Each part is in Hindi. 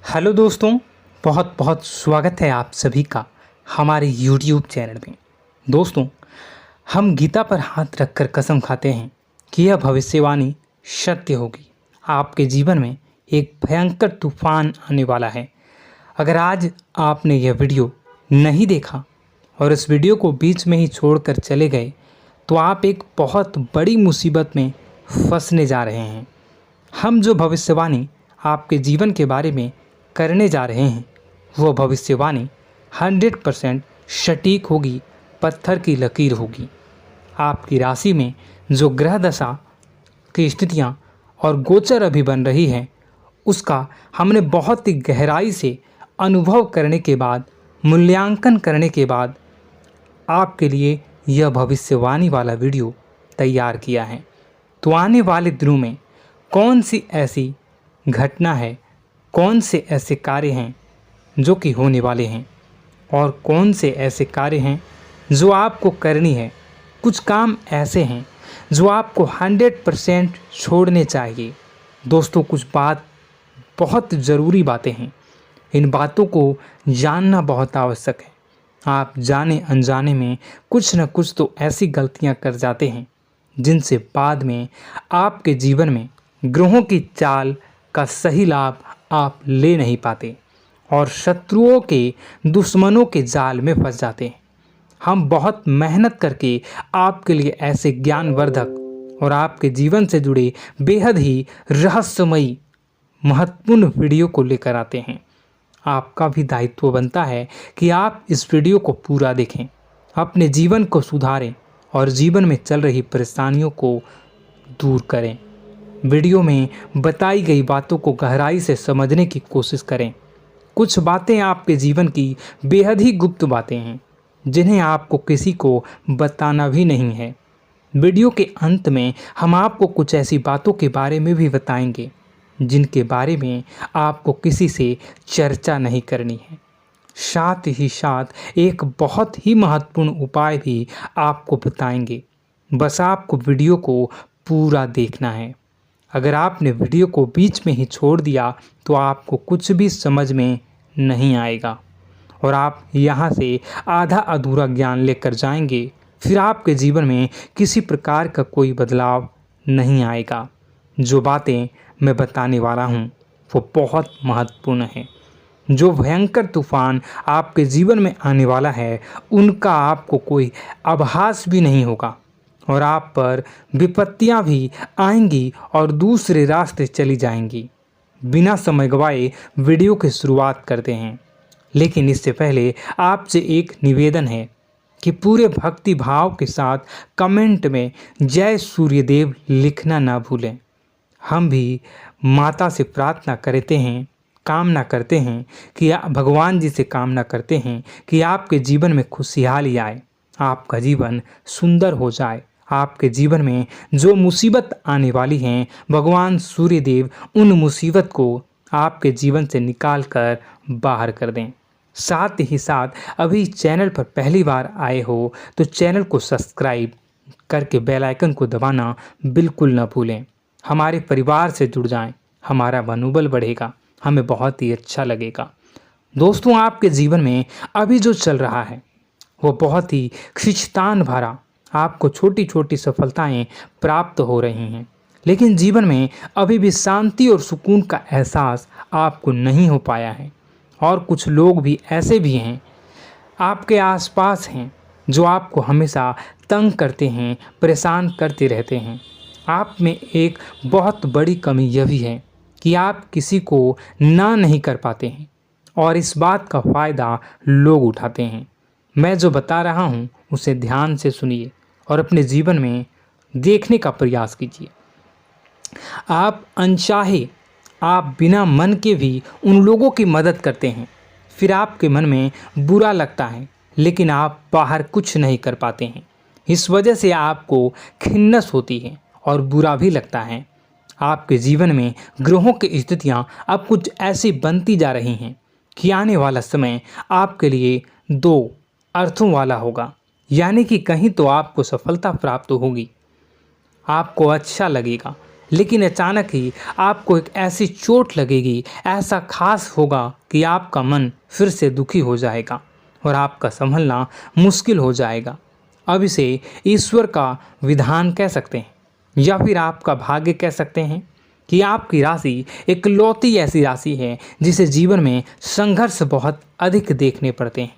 हेलो दोस्तों, बहुत बहुत स्वागत है आप सभी का हमारे YouTube चैनल में। दोस्तों, हम गीता पर हाथ रखकर कसम खाते हैं कि यह भविष्यवाणी सत्य होगी। आपके जीवन में एक भयंकर तूफान आने वाला है। अगर आज आपने यह वीडियो नहीं देखा और इस वीडियो को बीच में ही छोड़कर चले गए तो आप एक बहुत बड़ी मुसीबत में फंसने जा रहे हैं। हम जो भविष्यवाणी आपके जीवन के बारे में करने जा रहे हैं वो भविष्यवाणी 100% सटीक होगी, पत्थर की लकीर होगी। आपकी राशि में जो ग्रह दशा की स्थितियां और गोचर अभी बन रही है उसका हमने बहुत ही गहराई से अनुभव करने के बाद, मूल्यांकन करने के बाद आपके लिए यह भविष्यवाणी वाला वीडियो तैयार किया है। तो आने वाले दिनों में कौन सी ऐसी घटना है, कौन से ऐसे कार्य हैं जो कि होने वाले हैं और कौन से ऐसे कार्य हैं जो आपको करनी है। कुछ काम ऐसे हैं जो आपको 100% छोड़ने चाहिए। दोस्तों, कुछ बात बहुत ज़रूरी बातें हैं। इन बातों को जानना बहुत आवश्यक है। आप जाने अनजाने में कुछ न कुछ तो ऐसी गलतियां कर जाते हैं जिनसे बाद में आपके जीवन में ग्रहों की चाल का सही लाभ आप ले नहीं पाते और शत्रुओं के, दुश्मनों के जाल में फंस जाते हैं। हम बहुत मेहनत करके आपके लिए ऐसे ज्ञानवर्धक और आपके जीवन से जुड़े बेहद ही रहस्यमयी महत्वपूर्ण वीडियो को लेकर आते हैं। आपका भी दायित्व बनता है कि आप इस वीडियो को पूरा देखें, अपने जीवन को सुधारें और जीवन में चल रही परेशानियों को दूर करें। वीडियो में बताई गई बातों को गहराई से समझने की कोशिश करें। कुछ बातें आपके जीवन की बेहद ही गुप्त बातें हैं जिन्हें आपको किसी को बताना भी नहीं है। वीडियो के अंत में हम आपको कुछ ऐसी बातों के बारे में भी बताएंगे जिनके बारे में आपको किसी से चर्चा नहीं करनी है। साथ ही साथ एक बहुत ही महत्वपूर्ण उपाय भी आपको बताएंगे। बस आपको वीडियो को पूरा देखना है। अगर आपने वीडियो को बीच में ही छोड़ दिया तो आपको कुछ भी समझ में नहीं आएगा और आप यहाँ से आधा अधूरा ज्ञान लेकर जाएंगे। फिर आपके जीवन में किसी प्रकार का कोई बदलाव नहीं आएगा। जो बातें मैं बताने वाला हूँ वो बहुत महत्वपूर्ण है। जो भयंकर तूफान आपके जीवन में आने वाला है उनका आपको कोई आभास भी नहीं होगा और आप पर विपत्तियां भी आएंगी और दूसरे रास्ते चली जाएंगी। बिना समय गवाए वीडियो की शुरुआत करते हैं, लेकिन इससे पहले आपसे एक निवेदन है कि पूरे भक्ति भाव के साथ कमेंट में जय सूर्यदेव लिखना ना भूलें। हम भी माता से प्रार्थना करते हैं, कामना करते हैं कि भगवान जी से कामना करते हैं कि आपके जीवन में खुशहाली आए, आपका जीवन सुंदर हो जाए। आपके जीवन में जो मुसीबत आने वाली हैं भगवान सूर्यदेव उन मुसीबत को आपके जीवन से निकाल कर बाहर कर दें। साथ ही साथ अभी चैनल पर पहली बार आए हो तो चैनल को सब्सक्राइब करके बेल आइकन को दबाना बिल्कुल न भूलें। हमारे परिवार से जुड़ जाएं, हमारा मनोबल बढ़ेगा, हमें बहुत ही अच्छा लगेगा। दोस्तों, आपके जीवन में अभी जो चल रहा है वो बहुत ही खींचतान भरा, आपको छोटी छोटी सफलताएं प्राप्त हो रही हैं, लेकिन जीवन में अभी भी शांति और सुकून का एहसास आपको नहीं हो पाया है। और कुछ लोग भी ऐसे भी हैं आपके आसपास हैं जो आपको हमेशा तंग करते हैं, परेशान करते रहते हैं। आप में एक बहुत बड़ी कमी यह भी है कि आप किसी को ना नहीं कर पाते हैं और इस बात का फ़ायदा लोग उठाते हैं। मैं जो बता रहा हूँ उसे ध्यान से सुनिए और अपने जीवन में देखने का प्रयास कीजिए। आप अनचाहे, आप बिना मन के भी उन लोगों की मदद करते हैं, फिर आपके मन में बुरा लगता है लेकिन आप बाहर कुछ नहीं कर पाते हैं। इस वजह से आपको खिन्नस होती है और बुरा भी लगता है। आपके जीवन में ग्रहों की स्थितियाँ अब कुछ ऐसी बनती जा रही हैं कि आने वाला समय आपके लिए दो अर्थों वाला होगा। यानी कि कहीं तो आपको सफलता प्राप्त होगी, आपको अच्छा लगेगा लेकिन अचानक ही आपको एक ऐसी चोट लगेगी, ऐसा खास होगा कि आपका मन फिर से दुखी हो जाएगा और आपका संभलना मुश्किल हो जाएगा। अब इसे ईश्वर का विधान कह सकते हैं या फिर आपका भाग्य कह सकते हैं कि आपकी राशि इकलौती ऐसी राशि है जिसे जीवन में संघर्ष बहुत अधिक देखने पड़ते हैं,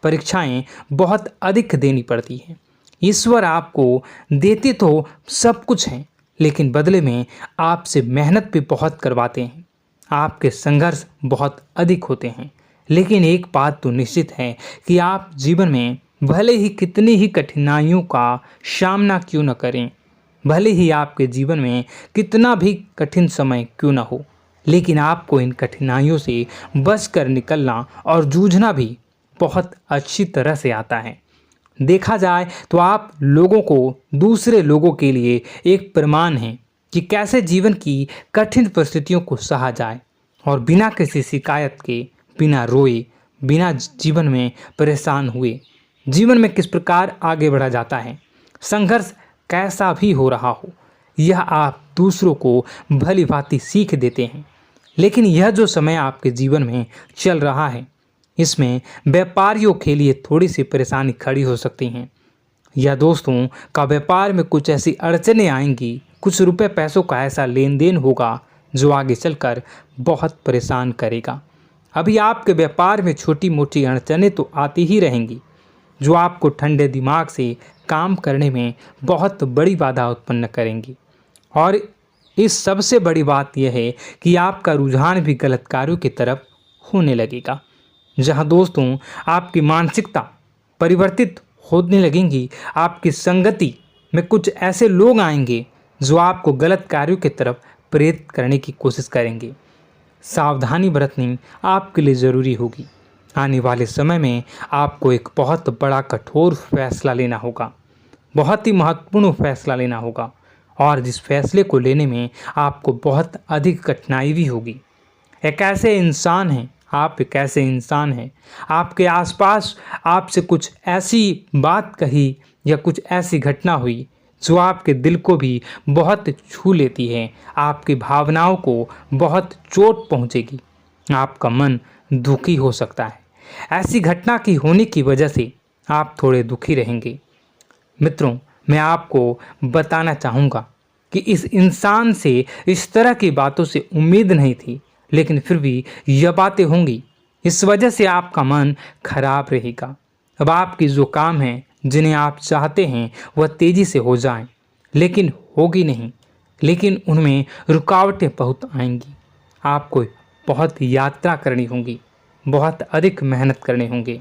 परीक्षाएं बहुत अधिक देनी पड़ती हैं। ईश्वर आपको देते तो सब कुछ हैं, लेकिन बदले में आपसे मेहनत भी बहुत करवाते हैं। आपके संघर्ष बहुत अधिक होते हैं, लेकिन एक बात तो निश्चित है कि आप जीवन में भले ही कितनी ही कठिनाइयों का सामना क्यों न करें, भले ही आपके जीवन में कितना भी कठिन समय क्यों न हो, लेकिन आपको इन कठिनाइयों से बच कर निकलना और जूझना भी बहुत अच्छी तरह से आता है। देखा जाए तो आप लोगों को दूसरे लोगों के लिए एक प्रमाण हैं कि कैसे जीवन की कठिन परिस्थितियों को सहा जाए और बिना किसी शिकायत के, बिना रोए, बिना जीवन में परेशान हुए जीवन में किस प्रकार आगे बढ़ा जाता है। संघर्ष कैसा भी हो रहा हो, यह आप दूसरों को भली भांति सीख देते हैं। लेकिन यह जो समय आपके जीवन में चल रहा है, इसमें व्यापारियों के लिए थोड़ी सी परेशानी खड़ी हो सकती हैं, या दोस्तों का व्यापार में कुछ ऐसी अड़चनें आएंगी, कुछ रुपए पैसों का ऐसा लेन देन होगा जो आगे चलकर बहुत परेशान करेगा। अभी आपके व्यापार में छोटी मोटी अड़चनें तो आती ही रहेंगी, जो आपको ठंडे दिमाग से काम करने में बहुत बड़ी बाधा उत्पन्न करेंगी। और इस सबसे बड़ी बात यह है कि आपका रुझान भी गलत कार्यों की तरफ होने लगेगा, जहां दोस्तों आपकी मानसिकता परिवर्तित होने लगेंगी। आपकी संगति में कुछ ऐसे लोग आएंगे जो आपको गलत कार्यों की तरफ प्रेरित करने की कोशिश करेंगे। सावधानी बरतनी आपके लिए ज़रूरी होगी। आने वाले समय में आपको एक बहुत बड़ा कठोर फैसला लेना होगा, बहुत ही महत्वपूर्ण फैसला लेना होगा, और जिस फैसले को लेने में आपको बहुत अधिक कठिनाई भी होगी। एक ऐसे इंसान हैं, आप एक ऐसे इंसान हैं, आपके आसपास आपसे कुछ ऐसी बात कही या कुछ ऐसी घटना हुई जो आपके दिल को भी बहुत छू लेती है, आपकी भावनाओं को बहुत चोट पहुंचेगी, आपका मन दुखी हो सकता है। ऐसी घटना की होने की वजह से आप थोड़े दुखी रहेंगे। मित्रों, मैं आपको बताना चाहूँगा कि इस इंसान से इस तरह की बातों से उम्मीद नहीं थी, लेकिन फिर भी यह बातें होंगी। इस वजह से आपका मन खराब रहेगा। अब आपकी जो काम है, जिन्हें आप चाहते हैं वह तेज़ी से हो जाएं, लेकिन होगी नहीं, लेकिन उनमें रुकावटें बहुत आएंगी। आपको बहुत यात्रा करनी होगी, बहुत अधिक मेहनत करने होंगे,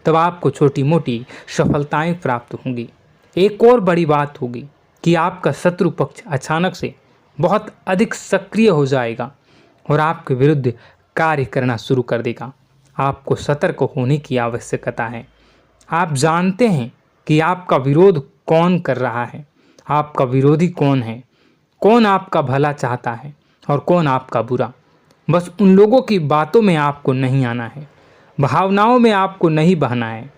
तब आपको छोटी मोटी सफलताएं प्राप्त होंगी। एक और बड़ी बात होगी कि आपका शत्रु पक्ष अचानक से बहुत अधिक सक्रिय हो जाएगा और आपके विरुद्ध कार्य करना शुरू कर देगा। आपको सतर्क होने की आवश्यकता है। आप जानते हैं कि आपका विरोध कौन कर रहा है, आपका विरोधी कौन है, कौन आपका भला चाहता है और कौन आपका बुरा। बस उन लोगों की बातों में आपको नहीं आना है, भावनाओं में आपको नहीं बहना है।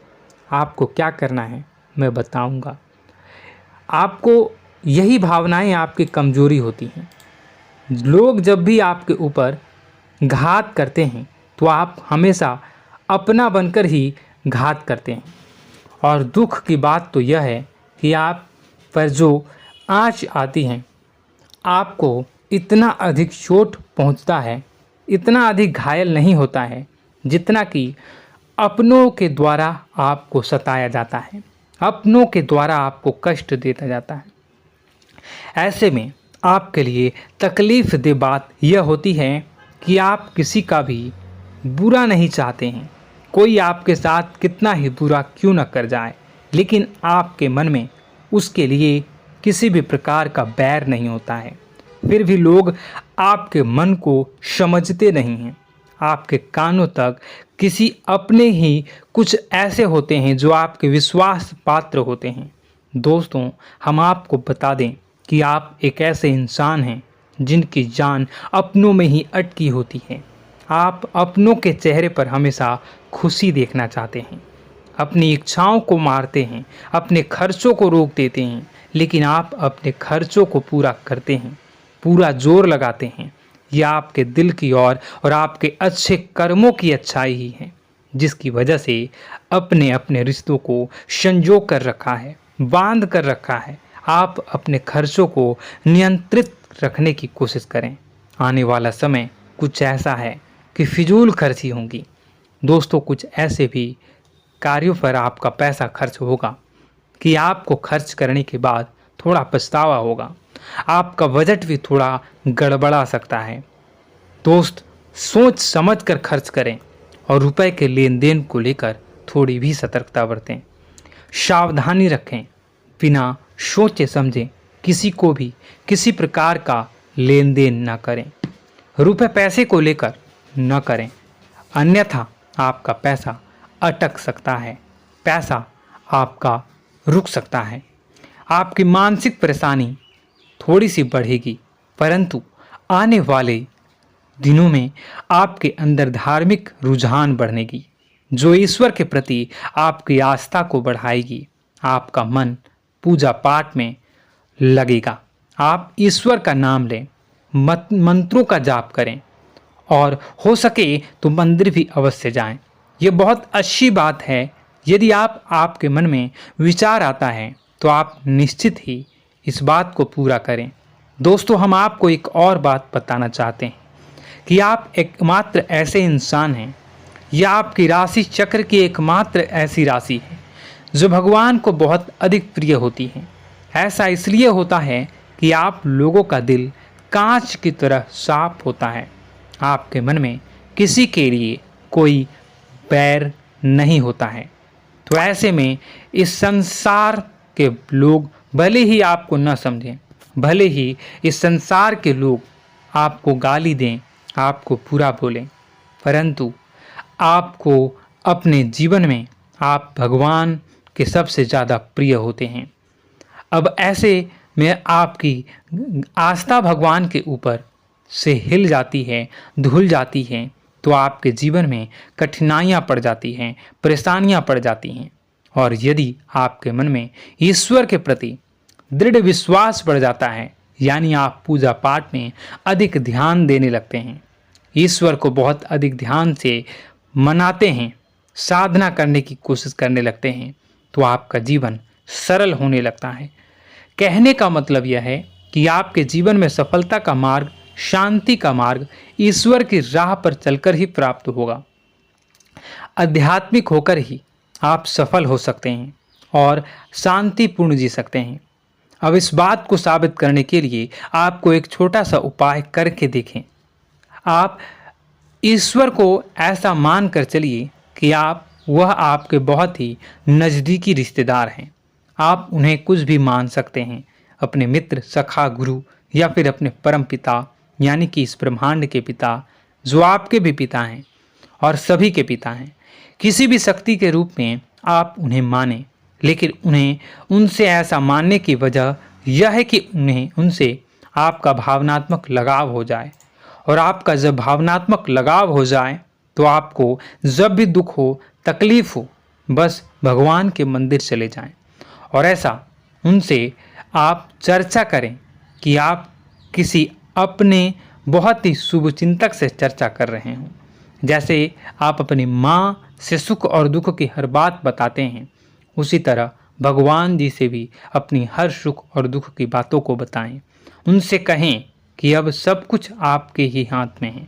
आपको क्या करना है मैं बताऊंगा। आपको यही भावनाएं आपकी कमजोरी होती हैं। लोग जब भी आपके ऊपर घात करते हैं तो आप हमेशा अपना बनकर ही घात करते हैं। और दुख की बात तो यह है कि आप पर जो आँच आती हैं, आपको इतना अधिक चोट पहुंचता है, इतना अधिक घायल नहीं होता है जितना कि अपनों के द्वारा आपको सताया जाता है, अपनों के द्वारा आपको कष्ट देता जाता है। ऐसे में आपके लिए तकलीफ़ दे बात यह होती है कि आप किसी का भी बुरा नहीं चाहते हैं। कोई आपके साथ कितना ही बुरा क्यों न कर जाए, लेकिन आपके मन में उसके लिए किसी भी प्रकार का बैर नहीं होता है। फिर भी लोग आपके मन को समझते नहीं हैं। आपके कानों तक किसी अपने ही कुछ ऐसे होते हैं जो आपके विश्वास पात्र होते हैं। दोस्तों, हम आपको बता दें कि आप एक ऐसे इंसान हैं जिनकी जान अपनों में ही अटकी होती है। आप अपनों के चेहरे पर हमेशा खुशी देखना चाहते हैं, अपनी इच्छाओं को मारते हैं, अपने खर्चों को रोक देते हैं, लेकिन आप अपने खर्चों को पूरा करते हैं। पूरा जोर लगाते हैं, यह आपके दिल की और आपके अच्छे कर्मों की अच्छाई ही है, जिसकी वजह से अपने अपने रिश्तों को संजो कर रखा है, बांध कर रखा है। आप अपने खर्चों को नियंत्रित रखने की कोशिश करें। आने वाला समय कुछ ऐसा है कि फिजूल खर्ची होंगी। दोस्तों, कुछ ऐसे भी कार्यों पर आपका पैसा खर्च होगा कि आपको खर्च करने के बाद थोड़ा पछतावा होगा। आपका बजट भी थोड़ा गड़बड़ा सकता है। दोस्त, सोच समझ कर खर्च करें और रुपए के लेन देन को लेकर थोड़ी भी सतर्कता बरतें। सावधानी रखें, बिना सोचे समझे किसी को भी किसी प्रकार का लेन देन न करें। रुपए पैसे को लेकर न करें, अन्यथा आपका पैसा अटक सकता है, पैसा आपका रुक सकता है। आपकी मानसिक परेशानी थोड़ी सी बढ़ेगी, परंतु आने वाले दिनों में आपके अंदर धार्मिक रुझान बढ़नेगी, जो ईश्वर के प्रति आपकी आस्था को बढ़ाएगी। आपका मन पूजा पाठ में लगेगा। आप ईश्वर का नाम लें, मंत्रों का जाप करें और हो सके तो मंदिर भी अवश्य जाएं। ये बहुत अच्छी बात है। यदि आपके मन में विचार आता है तो आप निश्चित ही इस बात को पूरा करें। दोस्तों, हम आपको एक और बात बताना चाहते हैं कि आप एकमात्र ऐसे इंसान हैं, यह आपकी राशि चक्र की एकमात्र ऐसी राशि है जो भगवान को बहुत अधिक प्रिय होती है। ऐसा इसलिए होता है कि आप लोगों का दिल कांच की तरह साफ होता है। आपके मन में किसी के लिए कोई बैर नहीं होता है। तो ऐसे में इस संसार के लोग भले ही आपको न समझें, भले ही इस संसार के लोग आपको गाली दें, आपको बुरा बोलें, परंतु आपको अपने जीवन में आप भगवान के सबसे ज़्यादा प्रिय होते हैं। अब ऐसे में आपकी आस्था भगवान के ऊपर से हिल जाती है, धुल जाती है, तो आपके जीवन में कठिनाइयाँ पड़ जाती हैं, परेशानियाँ पड़ जाती हैं। और यदि आपके मन में ईश्वर के प्रति दृढ़ विश्वास बढ़ जाता है, यानी आप पूजा पाठ में अधिक ध्यान देने लगते हैं, ईश्वर को बहुत अधिक ध्यान से मनाते हैं, साधना करने की कोशिश करने लगते हैं, तो आपका जीवन सरल होने लगता है। कहने का मतलब यह है कि आपके जीवन में सफलता का मार्ग, शांति का मार्ग ईश्वर की राह पर चलकर ही प्राप्त होगा। आध्यात्मिक होकर ही आप सफल हो सकते हैं और शांतिपूर्ण जी सकते हैं। अब इस बात को साबित करने के लिए आपको एक छोटा सा उपाय करके देखें। आप ईश्वर को ऐसा मान कर चलिए कि वह आपके बहुत ही नज़दीकी रिश्तेदार हैं। आप उन्हें कुछ भी मान सकते हैं, अपने मित्र, सखा, गुरु या फिर अपने परम पिता, यानी कि इस ब्रह्मांड के पिता, जो आपके भी पिता हैं और सभी के पिता हैं। किसी भी शक्ति के रूप में आप उन्हें मानें, लेकिन उन्हें उनसे ऐसा मानने की वजह यह है कि उनसे आपका भावनात्मक लगाव हो जाए। और आपका जब भावनात्मक लगाव हो जाए तो आपको जब भी दुख हो, तकलीफ हो, बस भगवान के मंदिर चले जाएं और ऐसा उनसे आप चर्चा करें कि आप किसी अपने बहुत ही शुभचिंतक से चर्चा कर रहे हों। जैसे आप अपनी माँ से सुख और दुख की हर बात बताते हैं, उसी तरह भगवान जी से भी अपनी हर सुख और दुख की बातों को बताएं। उनसे कहें कि अब सब कुछ आपके ही हाथ में है,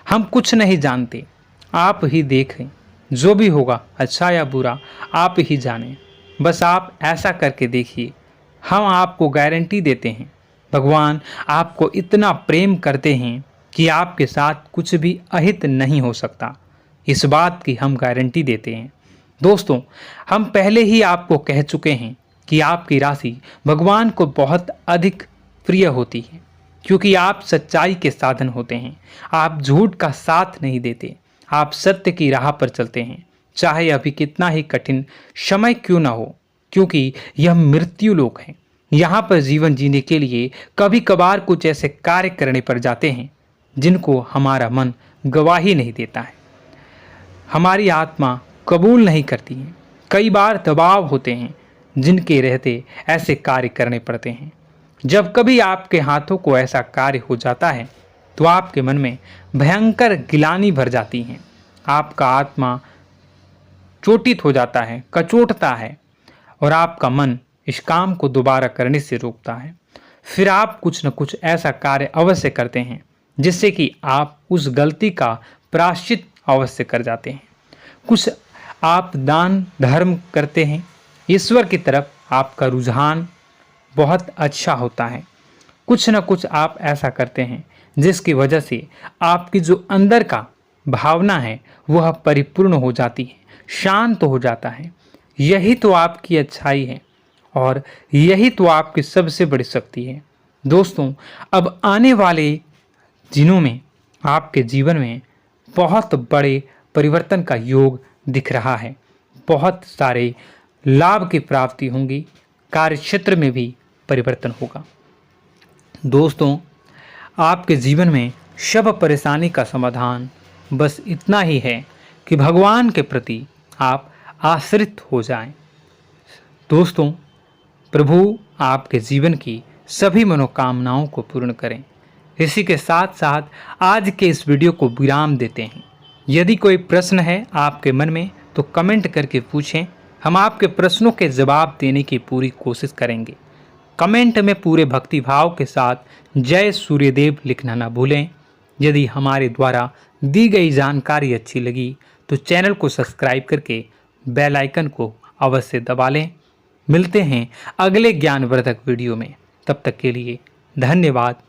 हम कुछ नहीं जानते, आप ही देखें, जो भी होगा अच्छा या बुरा आप ही जानें। बस आप ऐसा करके देखिए, हम आपको गारंटी देते हैं भगवान आपको इतना प्रेम करते हैं कि आपके साथ कुछ भी अहित नहीं हो सकता। इस बात की हम गारंटी देते हैं। दोस्तों, हम पहले ही आपको कह चुके हैं कि आपकी राशि भगवान को बहुत अधिक प्रिय होती है, क्योंकि आप सच्चाई के साधन होते हैं। आप झूठ का साथ नहीं देते, आप सत्य की राह पर चलते हैं, चाहे अभी कितना ही कठिन समय क्यों ना हो, क्योंकि यह मृत्यु लोक है। यहाँ पर जीवन जीने के लिए कभी कभार कुछ ऐसे कार्य करने पड़ जाते हैं जिनको हमारा मन गवाही नहीं देता है, हमारी आत्मा कबूल नहीं करती है। कई बार दबाव होते हैं जिनके रहते ऐसे कार्य करने पड़ते हैं। जब कभी आपके हाथों को ऐसा कार्य हो जाता है तो आपके मन में भयंकर गिलानी भर जाती है। आपका आत्मा चोटित हो जाता है, कचोटता है और आपका मन इस काम को दोबारा करने से रोकता है। फिर आप कुछ न कुछ ऐसा कार्य अवश्य करते हैं जिससे कि आप उस गलती का प्रायश्चित अवश्य कर जाते हैं। कुछ आप दान धर्म करते हैं। ईश्वर की तरफ आपका रुझान बहुत अच्छा होता है। कुछ न कुछ आप ऐसा करते हैं जिसकी वजह से आपकी जो अंदर का भावना है वह परिपूर्ण हो जाती है, शांत हो जाता है। यही तो आपकी अच्छाई है और यही तो आपकी सबसे बड़ी शक्ति है। दोस्तों, अब आने वाले दिनों में आपके जीवन में बहुत बड़े परिवर्तन का योग दिख रहा है। बहुत सारे लाभ की प्राप्ति होंगी, कार्यक्षेत्र में भी परिवर्तन होगा। दोस्तों, आपके जीवन में सब परेशानी का समाधान बस इतना ही है कि भगवान के प्रति आप आश्रित हो जाएं। दोस्तों, प्रभु आपके जीवन की सभी मनोकामनाओं को पूर्ण करें। इसी के साथ साथ आज के इस वीडियो को विराम देते हैं। यदि कोई प्रश्न है आपके मन में तो कमेंट करके पूछें, हम आपके प्रश्नों के जवाब देने की पूरी कोशिश करेंगे। कमेंट में पूरे भक्तिभाव के साथ जय सूर्यदेव लिखना ना भूलें। यदि हमारे द्वारा दी गई जानकारी अच्छी लगी तो चैनल को सब्सक्राइब करके बेल आइकन को अवश्य दबा लें। मिलते हैं अगले ज्ञानवर्धक वीडियो में। तब तक के लिए धन्यवाद।